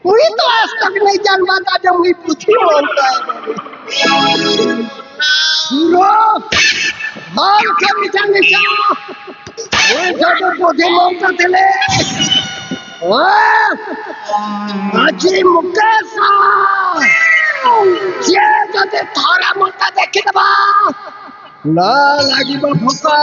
मुझे तो आज तक नहीं जान पाता जब मुझे पूछी मानता है हाल के निशा निशा मुझे जो बुद्धि मानता थे अजी मुकेशा ये जो थारा मानता देखे दबा ना लागिबा भूका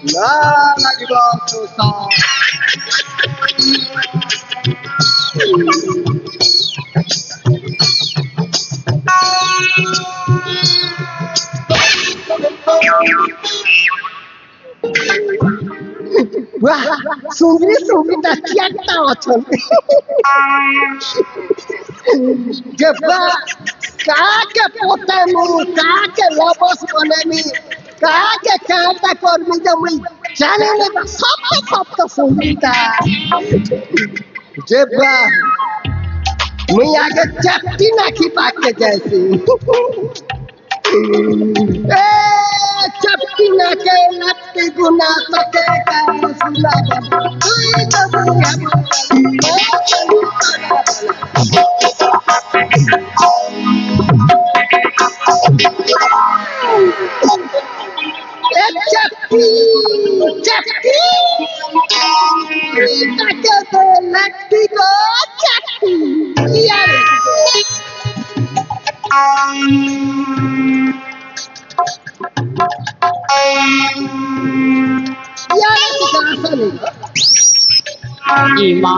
ना लागिबा सोसा वाह सुंदरी सुंदरी क्या अछन जब्बा काके पोते मु काके लबस बनेनी काके काटा करमी जमई जाने ने सब तो सुंदरीता जब्बा मैं आगे चट्टी नाखी पाक के जैसी ए चट्टी ना के लट्टी गुना सके का सुना कोई तो चट्टी चट्टी काके तो लट्टी को चट्टी यार इमा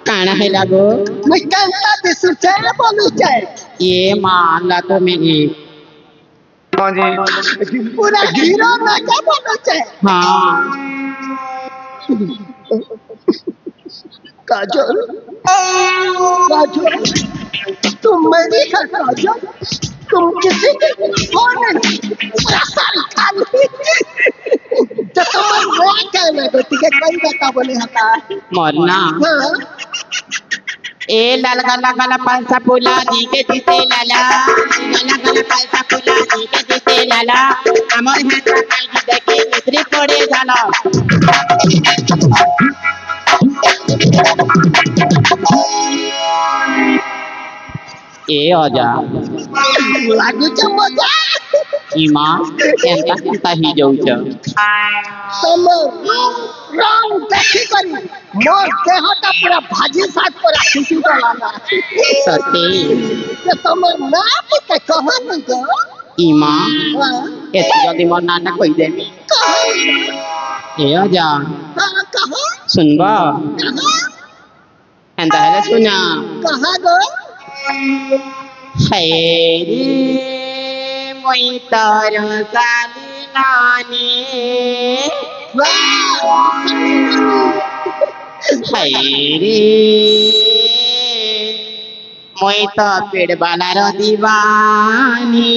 काना है लागो मैं कांता दिसु छे बोलू छे ये माला तो में हाँ जी पूरा हीरो ना क्या बोलू छे हाँ काजल काजल तुम मेरी काजल तुम किसी की हो नहीं सारी खाली तो तुम मैं कहना तो टिकट कोई बता बोले हता मरना हाँ ए लाला गाला गाला पैसा पुला दी के दिसे लाला लाला गाला पैसा पुला दी के दिसे लाला আমার হাতে কাইদি দেখে মিত্রি পড়ে গেল ए अजा लागू छ मजा इमा एंता एंता ही जाउछ तुम रंग देखी करी मोर देहटा पूरा भाजी साथ पर खुशी डलाना सते तो तुम नाम के कहां नहीं गो इमा एत जदी मोर नाना कहि देबी ए अजा हां कहां सुनबा एंता है सुना कहां गो हैरी মই তোর সালি নানি हैरी মই তো পেড় বালার দিবানি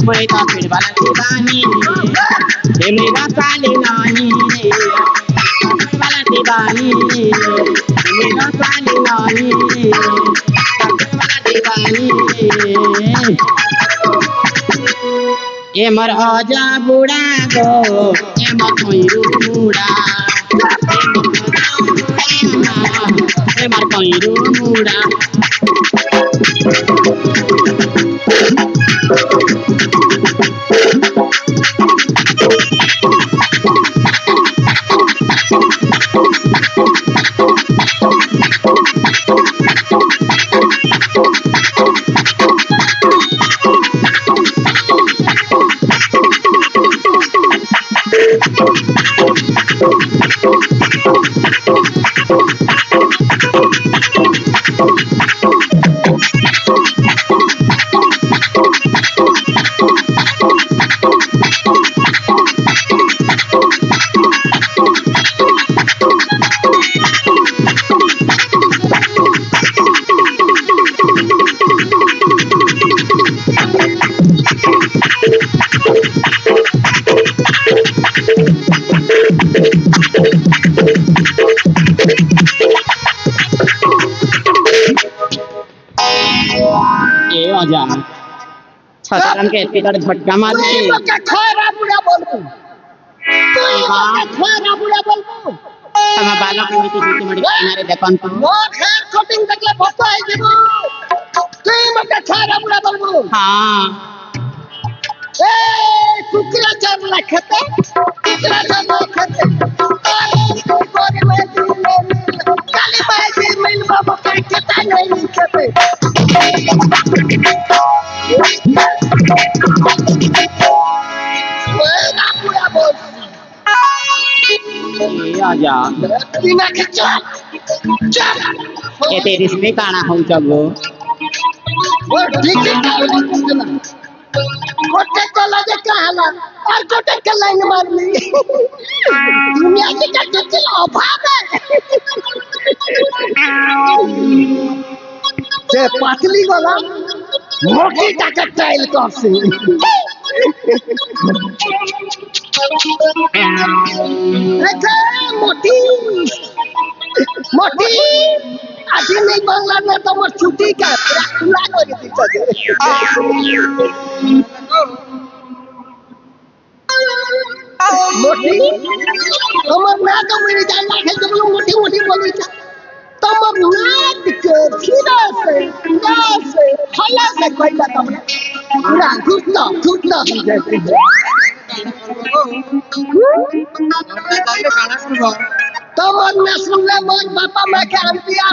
मैं तो फिर वाला दीवानी हे मेरा साली नानी वाला दीवानी मेरा साली नानी वाला दीवानी ए मर आजा बुढ़ा गो ए मर कोई रूड़ा ए मर कोई रूड़ा ए अजा छतरन के टिकट झटका मार के मके खरा बुढ़ा बोलबू तू मके खरा बुढ़ा बोलबू तमा बालक के नीति नीति मड़ी मारे देखन तो मोर हेयर कटिंग देखले फोटो आई जेबू तू मके खरा बुढ़ा बोलबू हां ए कुकरा चावला खेते कुकरा चावला खेते गोरे में काली बाजी मिल बाबा के केता नहीं खेते ओला पूरा बोल ए अजा बिना के चल ए तेरी से काना हो जगो वो ठीक है कोटे चला जे कहला और कोटे के लाइन मार ली दुनिया की कच्चे अभाव है से पतली वाला मोटी टाका टाइल कर से अच्छा मोटी मोटी आज नहीं बंगला में तो मोर छुट्टी का पूरा कर दी मोटी हमर ना तो मेरे जानना है जब लोग मोटी मोटी बोली था तमर नाक के फिरा से हला से कोई ना तमने पूरा घुटना हो जाते तमर में सुन ले मोर पापा मैं के अंतिया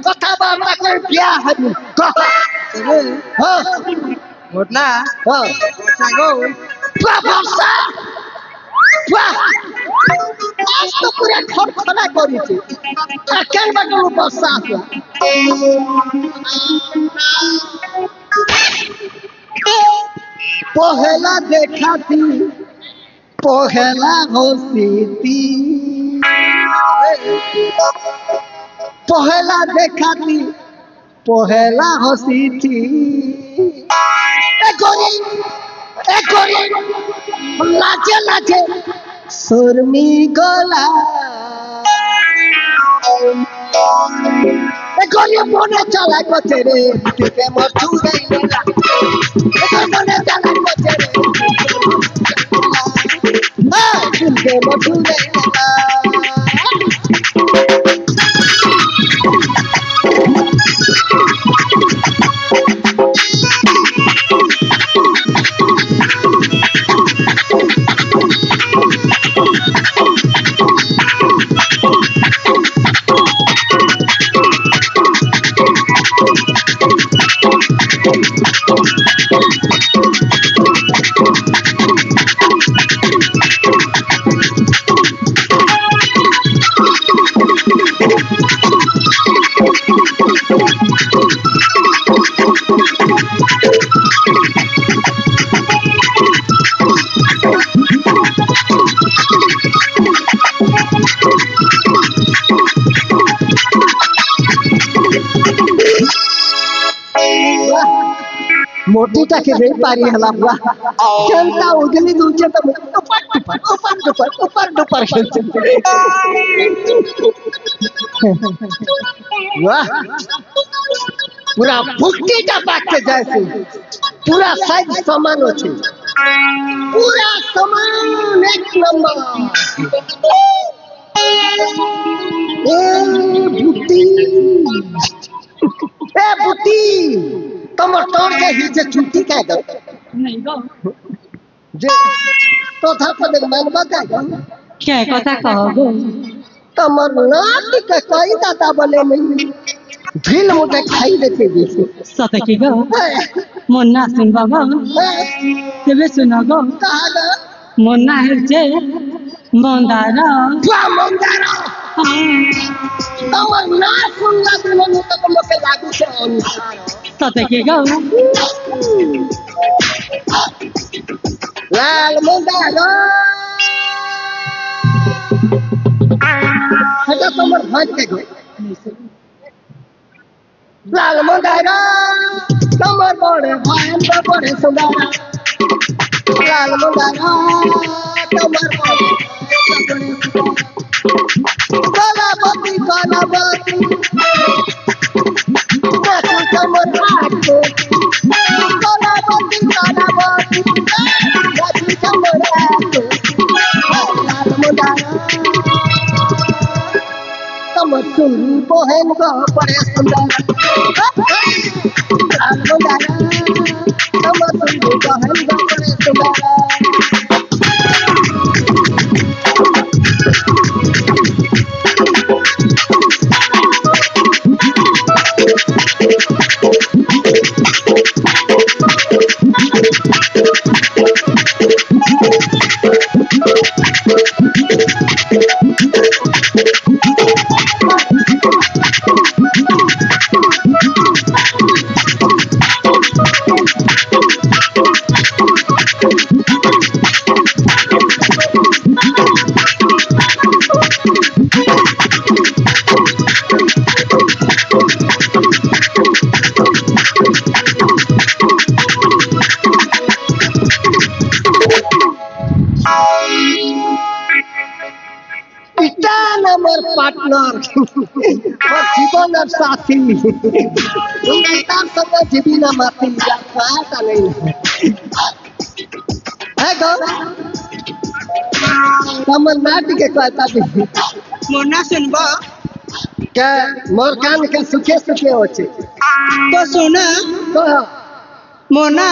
कथा बाबा कर ब्याह है हां घटना हां सागो पापा सा आज तो पूरा घर खड़ा करी थी केन बाटू बसा पहला देखा थी पहला होती थी पहला देखा थी पहला हंसी थी एक गोरी लाचे लाचे सुरमी गला एक गोरी मोने चला को तेरे के मचू रही ला एक मोने चला को तेरे हां के मचू रही ला मोटी का के नहीं पारी हला बुआ चलता उजली दूचे तो ऊपर वाह पूरा भुक्ति का बात के जैसे पूरा साइज समान होचे पूरा समान एक नंबर ए बुटी तमर तोड़ के हिचे छुट्टी का दो नहीं गो जे तो था पद मानबा का क्या कथा कहो तमर नाट के कई दादा बोले नहीं ढील मुझे खाई देते जैसे सत की गो मुन्ना सुन बाबा तेरे सुना गो कहा ना मुन्ना है जे मंदार मंदार तम ना सुनला दिन तक मके लागू से अनुसार सते के गो लाल मंदार हटा तमर भाग के गो लाल मंदार तमर बड़े भाई बड़े सुंदर लाल मंदार तमर बड़े कलावती कलावती देखो तमर हाथ कलावती कलावती देखो तमर हाथ लाल मंदार तमर सुंदर बहन को बड़े सुंदर लाल मंदार तमर सुंदर बहन को बड़े सुंदर पार्टनर और जीवन साथी उनका सब जीवन माती खाता नहीं है गो कमल नाट के कहता भी मोना सुनबो क्या मोर कान के सुखे सुखे होचे तो सुना तो मोना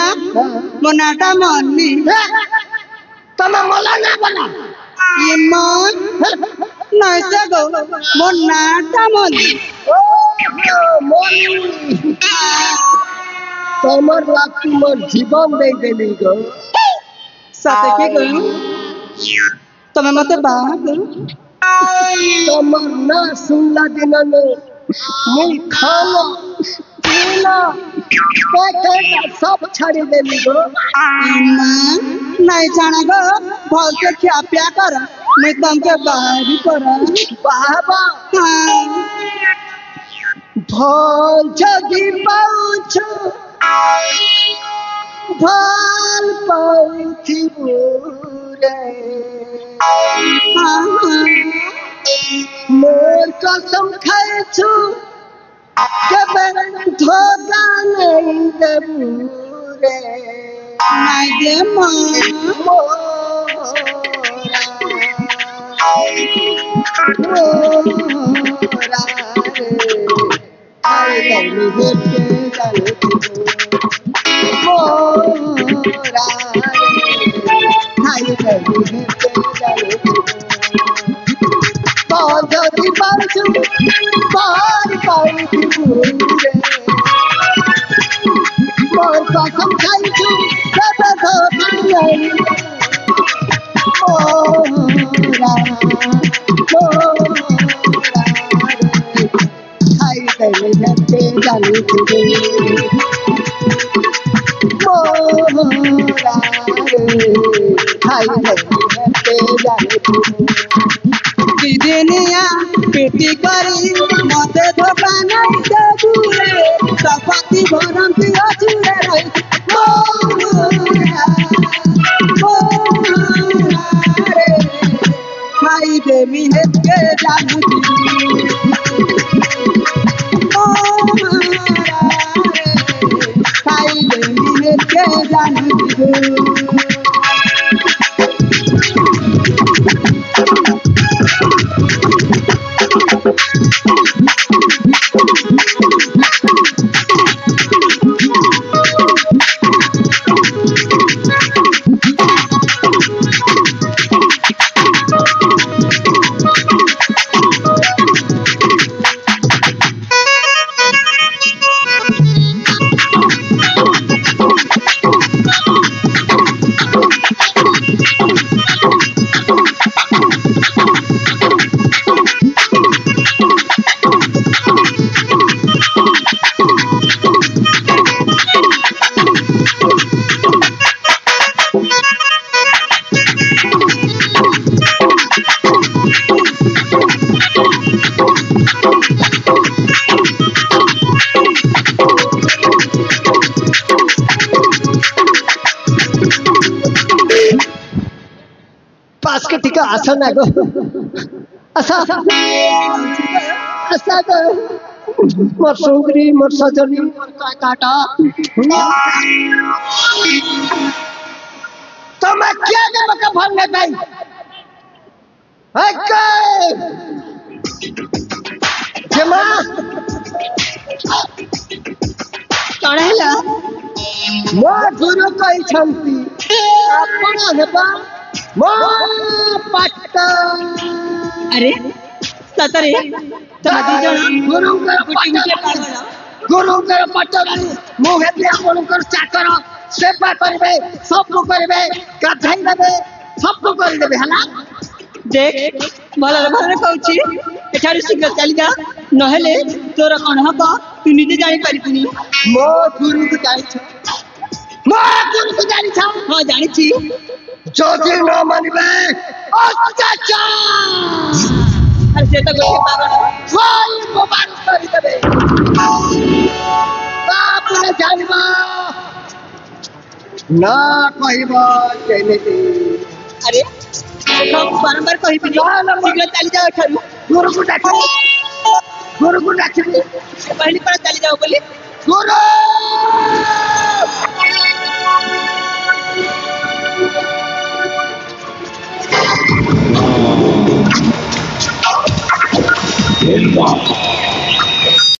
मोनाटा मोनी तम मोला ना बना ये मन नैसे गो मोनाटा मोनी मोनी तमर लाग मोर जीवन दे देली गो साथे के गो तमे मते बात तमर ना सुनला दिन ने मुई खाना पीना पैकेट सब छाड़ी देली गो नहीं जाने गो भल के खिया पिया कर मैं तुमके बाहर भी कर बाबा भल जगी पाउछु भल पाउथि बुरे मोर कसम खाइछु कबे धोखा नहीं देबू रे नहीं दे मोरा आई गई हेते जाने मोरा आई गई हेते जाने बांधी बांधू बाहर पाई पूरे मोर कसम खाइछु कब धोखा नहीं मोरा खाई गई हेते जाने मोरा खाई गई हेते जाने दिदिनिया पेटी करी मते धोखा नहीं देबू रे सपति भरंती अछुरे रही मोरा रे खाई देवी है के जानू मोरा रे खाई देवी है के जानू ଆସ ନା ଗୋ ଆସ ଆସ ଗୋ ମୋର ସୁନ୍ଦରୀ ମୋର ସଜনী ମୋର କାଟ ତମେ କିଏ ମତେ ଭଲ ନାଇଁ ପାଇ ଜମା କଣ ହେଲା? ମୋ ଗୁରୁ କହିଛନ୍ତି ଆପଣ ହେବା ମୋ ପାଟ ଆରେ ସତରେ ତମେ ଦି ଜଣ ଗୁରୁଙ୍କର ଗୋଟିଏ ପାଗଳ। ଗୁରୁଙ୍କର ପାଟରୁ ମୁଁ ହେବି ଆପଣଙ୍କର ଚାକର ସେବା କରିବେ ସବୁ କରିବେ ଗାଧେଇ ଦେବେ ସବୁ କରିଦେବେ ହେଲା ଦେଖ ଭଲରେ ଭଲରେ କହୁଛି ଏଠାରୁ ଶୀଘ୍ର ଚାଲିଯା ନହେଲେ ତୋର କଣ ହବ ତୁ ନିଜେ ଜାଣିପାରିବୁନି। ମୋ ଗୁରୁକୁ ଜାଣିଛ ମୋ ଗୁରୁକୁ ଜାଣିଛ ହଁ ଜାଣିଛି। ଯଦି ନ ମାନିବେ ଅତ୍ୟାଚାର ଆରେ ସେ ତ ଗୋଟେ ପାଗଳ। ଫଲ୍ ମୋବାଇଲ କରିଦେବେ ତାପରେ ଜାଣିବ ନା କହିବ କେମିତି ଆରେ ବାରମ୍ବାର କହିବିନି ଶୀଘ୍ର ଚାଲିଯାଅ ଏଠାରୁ। ଗୁରୁକୁ ଡାକିବି ଗୁରୁକୁ ଡାକିବି କହିଲି ପରା ଚାଲିଯାଅ ବୋଲି। ଗୁରୁ Inbox.